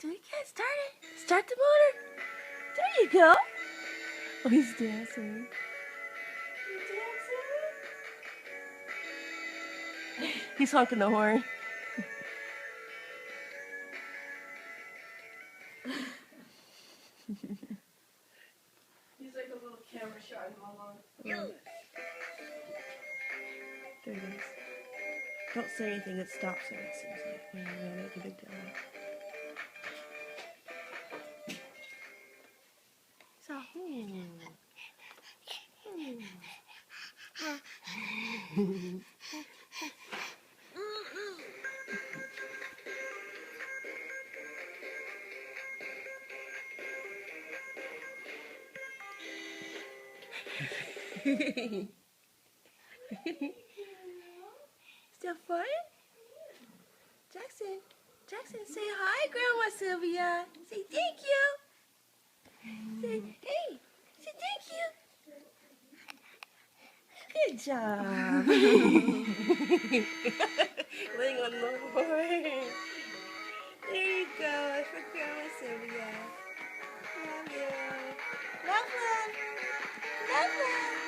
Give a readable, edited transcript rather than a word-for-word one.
Do it again. Start it. Start the motor. There you go. Oh, he's dancing. He's dancing. He's honking the horn. He's like a little camera shot in Mama. There it is. Don't say anything that stops him, it seems like. Yeah, I'm gonna make a big deal. So, Still fun? Jaxon, say hi, Grandma Sylvia. Say thank you. Say, hey, say thank you. Good job. Laying on the horn. There you go, for Grandma Sylvia. Love you. Love, love. Love, love.